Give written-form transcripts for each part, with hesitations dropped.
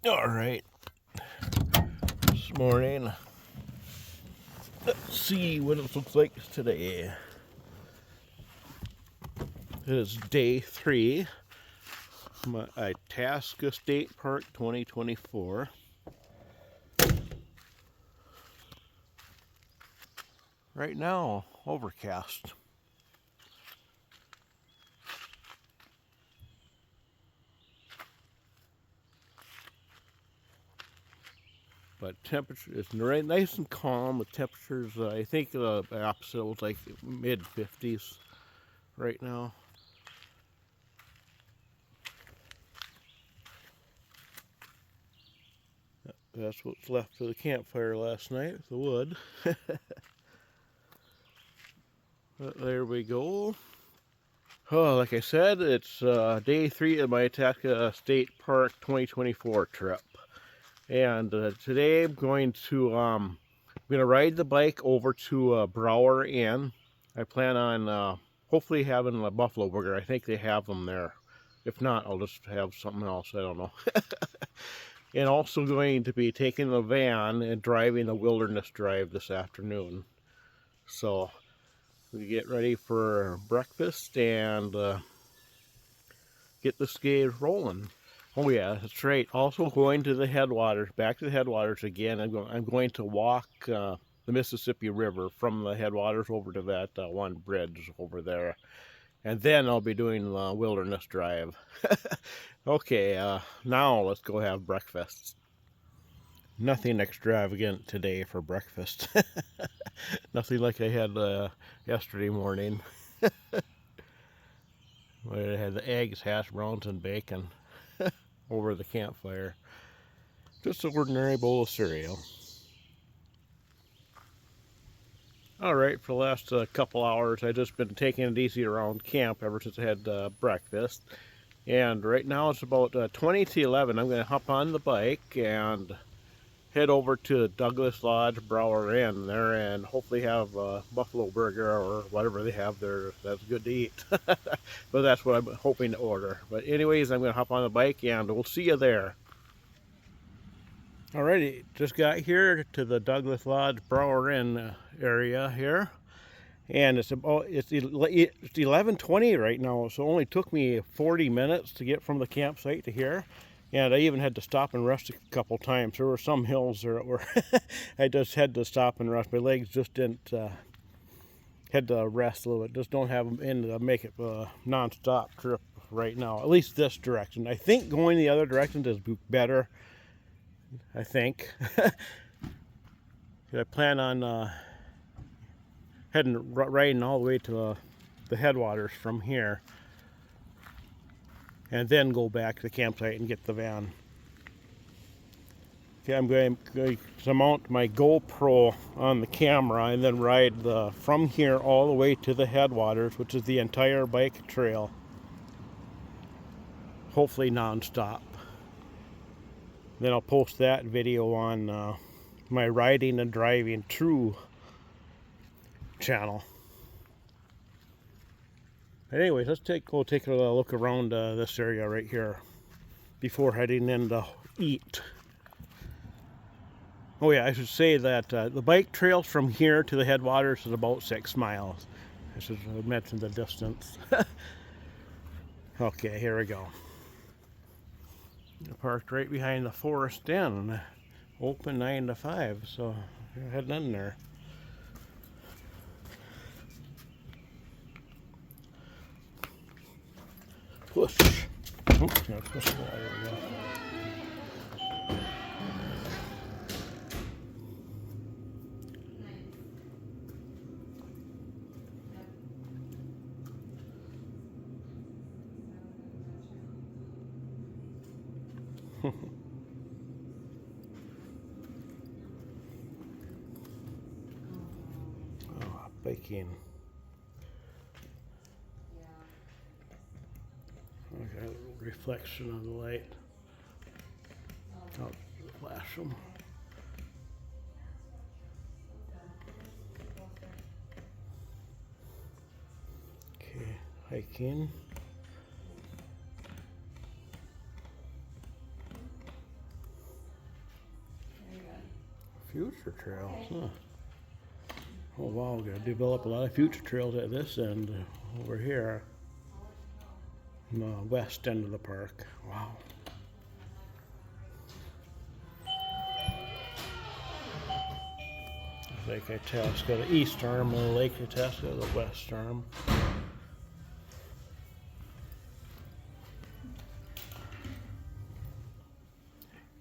All right, this morning, let's see what it looks like today. It is day 3, my Itasca State Park 2024. Right now, overcast. But temperature is right nice and calm. The temperatures, I think the opposite was like mid 50s right now. That's what's left of the campfire last night with the wood. But there we go. Oh, like I said, it's day 3 of my Itasca State Park 2024 trip. And today I'm going to ride the bike over to Brower Inn. I plan on hopefully having a buffalo burger. I think they have them there. If not, I'll just have something else. I don't know. And also going to be taking the van and driving the wilderness drive this afternoon. So we get ready for breakfast and get the skates rolling. Oh yeah, that's right. Also going to the headwaters, back to the headwaters again. I'm going to walk the Mississippi River from the headwaters over to that one bridge over there. And then I'll be doing the wilderness drive. Okay, now let's go have breakfast. Nothing extravagant today for breakfast. Nothing like I had yesterday morning. I had the eggs, hash browns, and bacon over the campfire. Just an ordinary bowl of cereal. Alright, for the last couple hours I've just been taking it easy around camp ever since I had breakfast. And right now it's about 20 to 11. I'm going to hop on the bike and head over to Douglas Lodge Brower Inn there and hopefully have a buffalo burger or whatever they have there that's good to eat. But that's what I'm hoping to order. But anyways, I'm going to hop on the bike and we'll see you there. Alrighty, just got here to the Douglas Lodge Brower Inn area here. And it's 11:20 right now, so it only took me 40 minutes to get from the campsite to here. And I even had to stop and rest a couple times. There were some hills there where I just had to stop and rest. My legs just didn't, had to rest a little bit. Just don't have them in to make it a non-stop trip right now, at least this direction. I think going the other direction is better, I think. I plan on riding all the way to the headwaters from here and then go back to the campsite and get the van. Okay, I'm going to mount my GoPro on the camera and then ride from here all the way to the headwaters, which is the entire bike trail, hopefully non-stop. Then I'll post that video on my riding and driving through channel. But anyways, let's go take a look around this area right here before heading in to eat. Oh yeah, I should say that the bike trail from here to the headwaters is about 6 miles. I should have mentioned the distance. Okay, here we go. Parked right behind the Forest Inn. Open 9 to 5, so we're heading in there. Push. Oops, gotta push the water again. Oh, biking. Okay, a little reflection on the light. I'll flash them. Okay, hiking. Future trails, huh? Oh wow, we're gonna develop a lot of future trails at this end over here. In the west end of the park. Wow. Lake Itasca, the east arm of Lake Itasca, the west arm.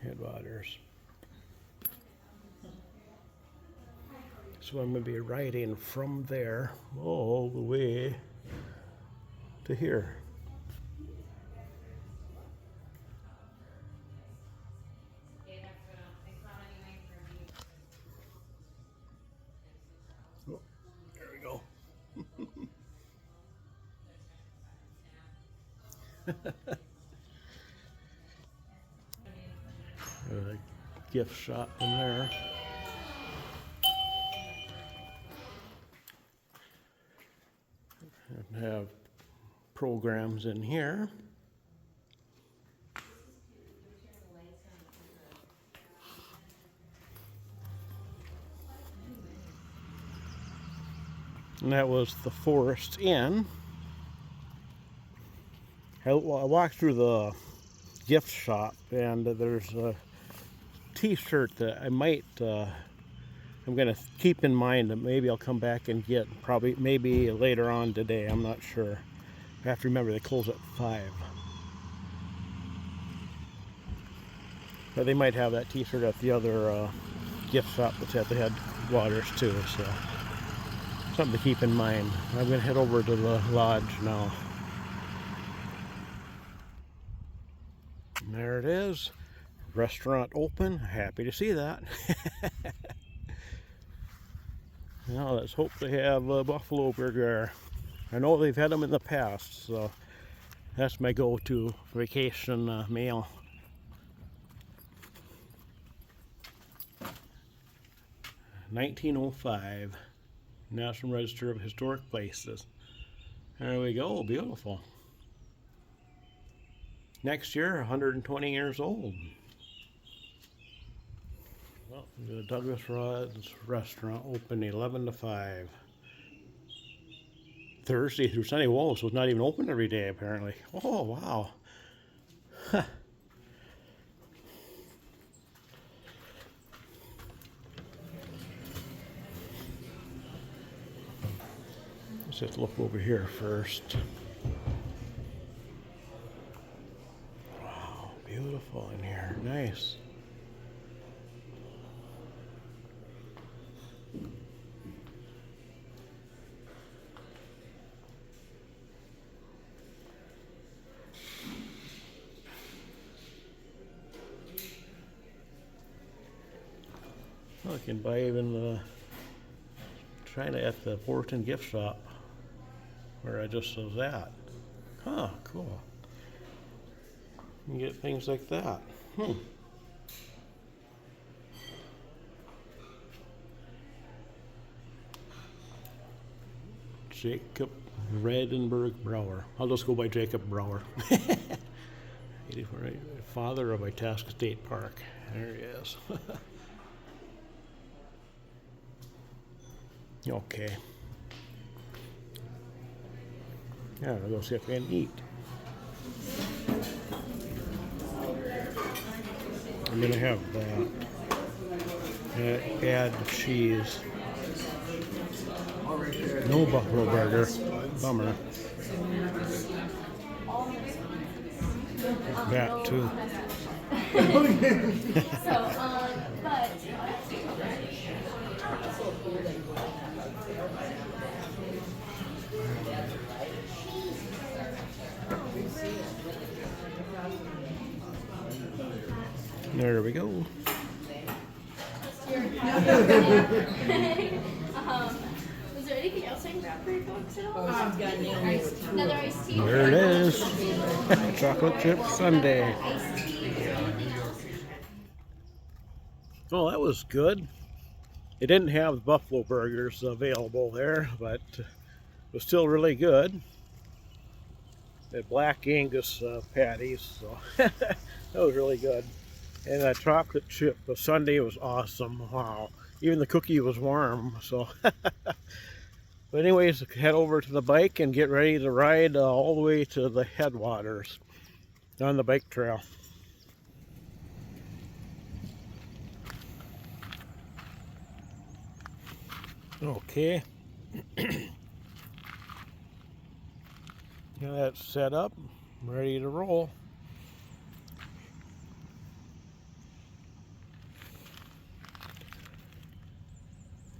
Headwaters. So I'm going to be riding from there all the way to here. Oh, there we go. There's a gift shop in there. And have programs in here. And that was the Forest Inn. I walked through the gift shop, and there's a t-shirt that I might, I'm going to keep in mind that maybe I'll come back and get, probably, maybe later on today, I'm not sure. I have to remember they close at 5. But they might have that t-shirt at the other gift shop that's at the headwaters too, so something to keep in mind. I'm going to head over to the lodge now. And there it is. Restaurant open. Happy to see that. Now let's hope they have a buffalo burger. I know they've had them in the past, so that's my go-to vacation meal. (1905) National Register of Historic Places. There we go, beautiful. Next year, 120 years old. Well, the Douglas Rod's restaurant open 11 to 5. Thursday through Sunday. Whoa, so it's not even open every day apparently. Oh, wow. Huh. Let's just look over here first. Wow, beautiful in here. Nice. Well, I can buy even the China at the Fullerton gift shop where I just was at. Huh, cool. You can get things like that. Jacob Redenberg Brower. I'll just go by Jacob Brower. 84, father of Itasca State Park. There he is. Okay. Yeah, I'll go see if I can eat. I'm gonna have that. Add cheese. No buffalo burger. Bummer. That too. There we go. Was there anything else I can grab for you folks at all? Another iced tea. There it is. Chocolate chip sundae. Oh, that was good. It didn't have the buffalo burgers available there, but it was still really good. The black Angus patties, so that was really good. And that chocolate chip sundae was awesome. Wow. Even the cookie was warm. So, but anyways, head over to the bike and get ready to ride all the way to the headwaters on the bike trail. Okay. Now that's set up, ready to roll.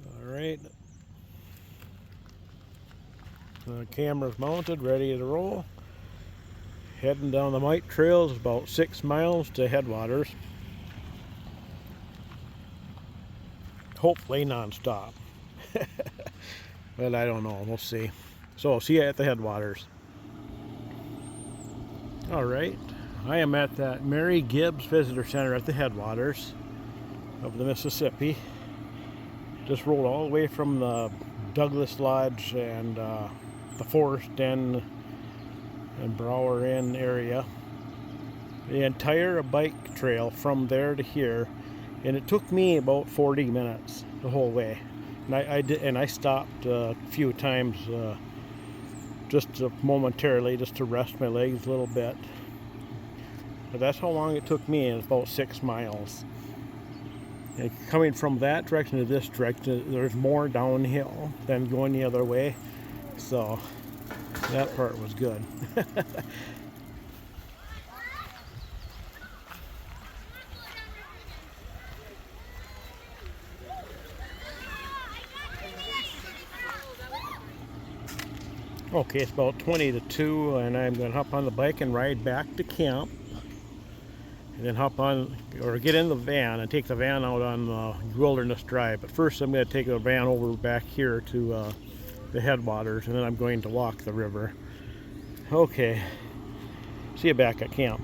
All right. The camera's mounted, ready to roll. Heading down the Mite Trail is about 6 miles to headwaters. Hopefully non-stop. But I don't know, we'll see. So I'll see you at the headwaters. All right, I am at that Mary Gibbs Visitor Center at the headwaters of the Mississippi. Just rolled all the way from the Douglas Lodge and the Forest Den and Brower Inn area. The entire bike trail from there to here, and it took me about 40 minutes the whole way. And I stopped a few times just momentarily just to rest my legs a little bit. But that's how long it took me, and it's about 6 miles. And coming from that direction to this direction, there's more downhill than going the other way. So that part was good. Okay, it's about 20 to 2, and I'm going to hop on the bike and ride back to camp. And then hop on, or get in the van and take the van out on the Wilderness Drive. But first I'm going to take the van over back here to the headwaters, and then I'm going to walk the river. Okay, see you back at camp.